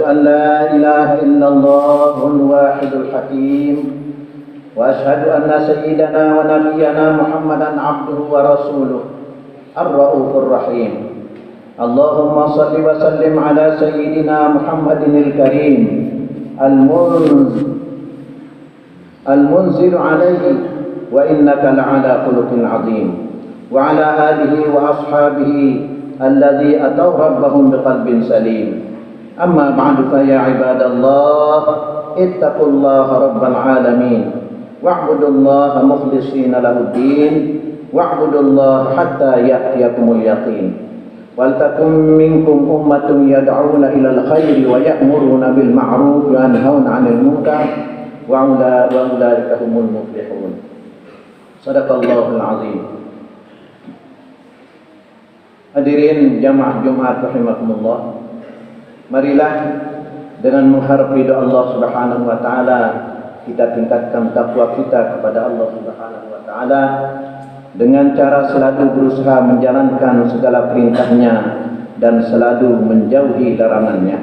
أن لا إله إلا الله الواحد الحكيم وأشهد أن سيدنا ونبينا محمدا عبده ورسوله الرؤوف الرحيم اللهم صل وسلم على سيدنا محمد الكريم المنزل عليه وإنك لعلى خلق عظيم وعلى آله وأصحابه الذي أتوا ربهم بقلب سليم أما بعد فيا عباد الله اتقوا الله رب العالمين واعبدوا الله مخلصين له الدين واعبدوا الله حتى يأتيكم اليقين ولتكن منكم أمة يدعون إلى الخير ويأمرون بالمعروف وينهون عن المنكر وأولئك هم المفلحون صدق الله العظيم. Hadirin jamaah Jumat rahimakumullah, marilah dengan mengharap ridha Allah Subhanahu wa taala kita tingkatkan takwa kita kepada Allah Subhanahu wa taala dengan cara selalu berusaha menjalankan segala perintahnya dan selalu menjauhi larangannya.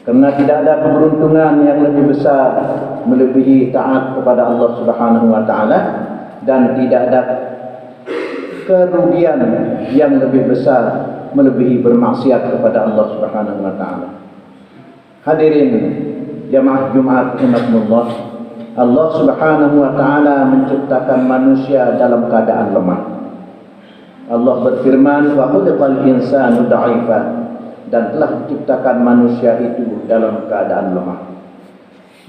Karena tidak ada keberuntungan yang lebih besar melebihi taat kepada Allah Subhanahu wa taala dan tidak ada kerugian yang lebih besar melebihi bermaksiat kepada Allah Subhanahu wa taala. Hadirin jamaah Jumat rahimakumullah, Allah Subhanahu wa taala menciptakan manusia dalam keadaan lemah. Allah berfirman, "Wa khuliqal insanu dha'ifa," dan telah diciptakan manusia itu dalam keadaan lemah.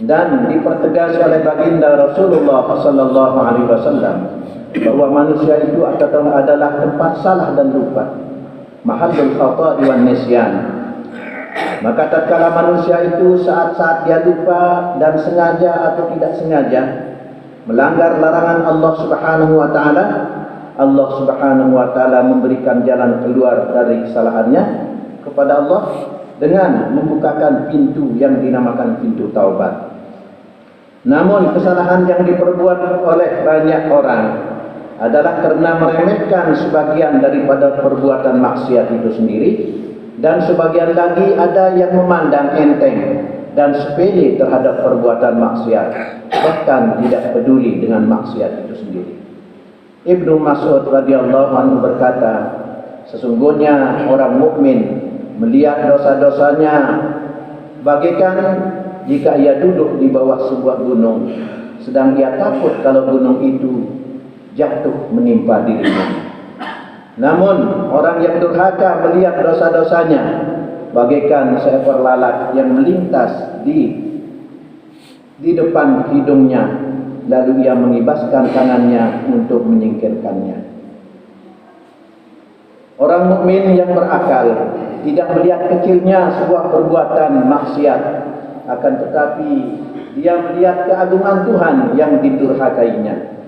Dan dipertegas oleh baginda Rasulullah sallallahu alaihi wasallam bahwa manusia itu adalah tempat salah dan lupa, mahallul khata'i wan nisyan. Maka tatkala manusia itu saat-saat dia lupa dan sengaja atau tidak sengaja melanggar larangan Allah Subhanahu wa taala, Allah Subhanahu wa taala memberikan jalan keluar dari kesalahannya kepada Allah dengan membukakan pintu yang dinamakan pintu taubat. Namun kesalahan yang diperbuat oleh banyak orang adalah karena meremehkan sebagian daripada perbuatan maksiat itu sendiri, dan sebagian lagi ada yang memandang enteng dan sepele terhadap perbuatan maksiat, bahkan tidak peduli dengan maksiat itu sendiri. Ibnu Mas'ud radhiyallahu anhu berkata, sesungguhnya orang mukmin melihat dosa-dosanya bagaikan jika ia duduk di bawah sebuah gunung, sedang ia takut kalau gunung itu jatuh menimpa dirinya. Namun orang yang durhaka melihat dosa-dosanya bagaikan seekor lalat yang melintas di depan hidungnya, lalu ia mengibaskan tangannya untuk menyingkirkannya. Orang mukmin yang berakal tidak melihat kecilnya sebuah perbuatan maksiat, akan tetapi dia melihat keagungan Tuhan yang didurhakainya.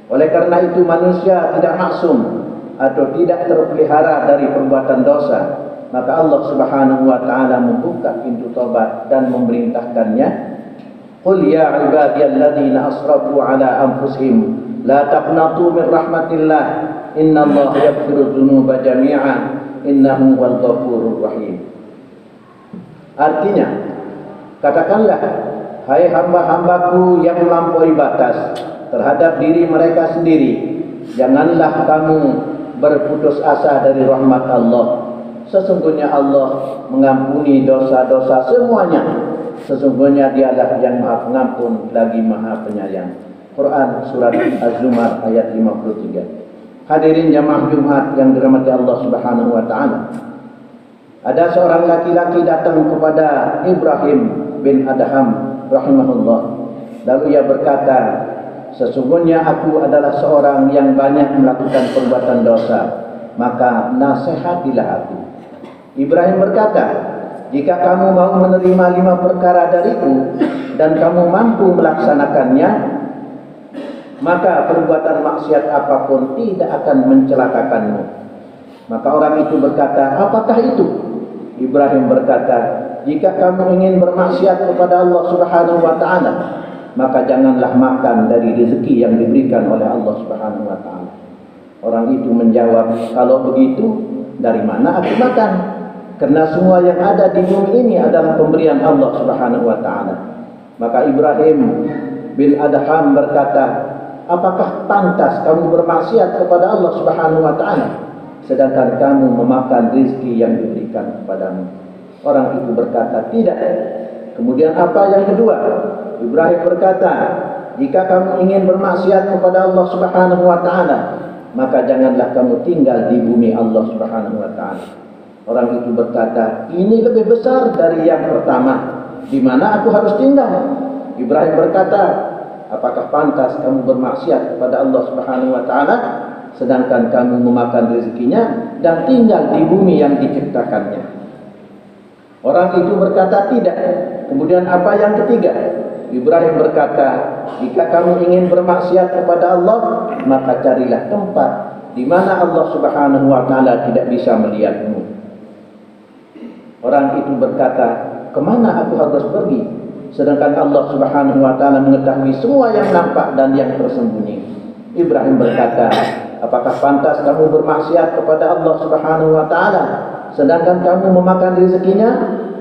Oleh karena itu manusia tidak maksum atau tidak terpelihara dari perbuatan dosa, maka Allah Subhanahu wa taala membuka pintu taubat dan memerintahkannya, "Qul ya ibadiyalladzina asrafu ala anfusihim la taqnatu min rahmatillah innallaha yaghfiru dzunuba jami'a innahu huwal ghafurur rahim." Artinya, katakanlah, hai hamba-hambaku yang melampaui batas terhadap diri mereka sendiri, janganlah kamu berputus asa dari rahmat Allah. Sesungguhnya Allah mengampuni dosa-dosa semuanya. Sesungguhnya Dialah yang Maha Pengampun lagi Maha Penyayang. Quran surat Az-Zumar ayat 53. Hadirin jamaah Jumat yang dirahmati Allah Subhanahu wa taala. Ada seorang laki-laki datang kepada Ibrahim bin Adham rahimahullah. Lalu ia berkata, sesungguhnya aku adalah seorang yang banyak melakukan perbuatan dosa, maka nasihatilah aku. Ibrahim berkata, jika kamu mau menerima 5 perkara dariku dan kamu mampu melaksanakannya, maka perbuatan maksiat apapun tidak akan mencelakakanmu. Maka orang itu berkata, apakah itu? Ibrahim berkata, jika kamu ingin bermaksiat kepada Allah Subhanahu wa taala, maka janganlah makan dari rezeki yang diberikan oleh Allah Subhanahu wa taala. Orang itu menjawab, kalau begitu dari mana aku makan? Karena semua yang ada di bumi ini adalah pemberian Allah Subhanahu wa taala. Maka Ibrahim bin Adham berkata, apakah pantas kamu bermaksiat kepada Allah Subhanahu wa taala sedangkan kamu memakan rezeki yang diberikan kepadamu? Orang itu berkata, tidak. Kemudian apa yang kedua? Ibrahim berkata, jika kamu ingin bermaksiat kepada Allah Subhanahu wa taala, maka janganlah kamu tinggal di bumi Allah Subhanahu wa taala. Orang itu berkata, ini lebih besar dari yang pertama, di mana aku harus tinggal. Ibrahim berkata, apakah pantas kamu bermaksiat kepada Allah Subhanahu wa taala sedangkan kamu memakan rezekinya dan tinggal di bumi yang diciptakannya? Orang itu berkata, tidak. Kemudian apa yang ketiga? Ibrahim berkata, jika kamu ingin bermaksiat kepada Allah, maka carilah tempat di mana Allah Subhanahu wa taala tidak bisa melihatmu. Orang itu berkata, kemana aku harus pergi sedangkan Allah Subhanahu wa taala mengetahui semua yang nampak dan yang tersembunyi? Ibrahim berkata, apakah pantas kamu bermaksiat kepada Allah Subhanahu wa taala sedangkan kamu memakan rezekinya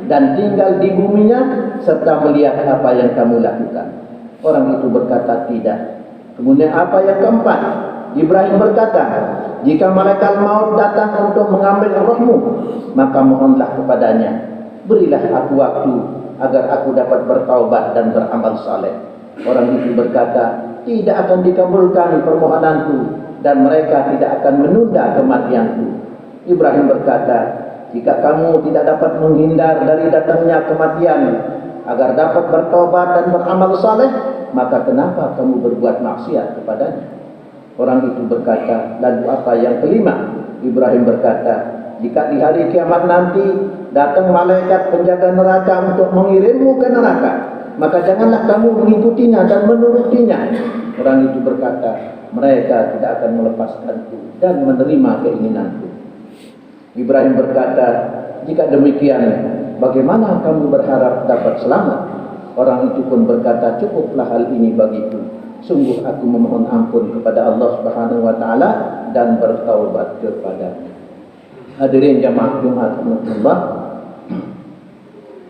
dan tinggal di buminya serta melihat apa yang kamu lakukan? Orang itu berkata, tidak. Kemudian apa yang keempat? Ibrahim berkata, jika malaikat maut datang untuk mengambil rohmu, maka mohonlah kepadanya, berilah aku waktu agar aku dapat bertaubat dan beramal saleh. Orang itu berkata, tidak akan dikabulkan permohonanku dan mereka tidak akan menunda kematianku. Ibrahim berkata, jika kamu tidak dapat menghindar dari datangnya kematian agar dapat bertaubat dan beramal saleh, maka kenapa kamu berbuat maksiat kepadanya? Orang itu berkata, lalu apa yang kelima? Ibrahim berkata, jika di hari kiamat nanti datang malaikat penjaga neraka untuk mengirimmu ke neraka, maka janganlah kamu mengikutinya dan menurutinya. Orang itu berkata, mereka tidak akan melepaskanku dan menerima keinginanku. Ibrahim berkata, jika demikian, bagaimana kamu berharap dapat selamat? Orang itu pun berkata, cukuplah hal ini bagiku. Sungguh aku memohon ampun kepada Allah Subhanahu wa taala dan bertaubat kepadanya. Hadirin jamaah Jumat Allah,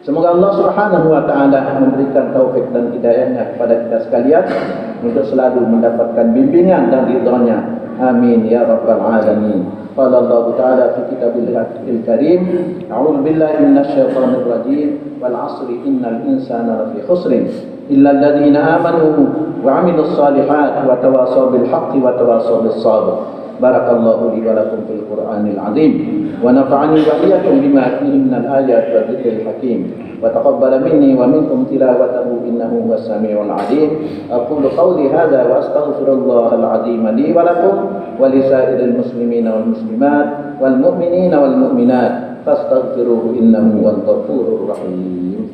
semoga Allah Subhanahu wa taala memberikan taufik dan hidayahnya kepada kita sekalian untuk selalu mendapatkan bimbingan dan ridha-Nya. Amin ya rabbal alamin. Qala Allah taala fi kitabil karim, a'udzu billahi minasyaitonir rajim, wal 'asri innal insana lafi khusrin illa alladziina aamanu wa 'amilus shalihaati wa tawassaw bil haqqi wa tawassaw bis sabr. Barakallahu li wa lakum fil Qur'anil 'azim wa nafa'ani wa iyyakum bima fihi minal ayati wa dzikril hakim wa taqabbala minni wa minkum tilawatahu innahu huwas samiul 'alim. Aqulu qawli hadza wa astaghfirullahal 'azim li wa lakum wa li sa'iril muslimina wal muslimat wal mu'minina wal mu'minat fastaghfiruhu innahu huwal ghafurur rahim.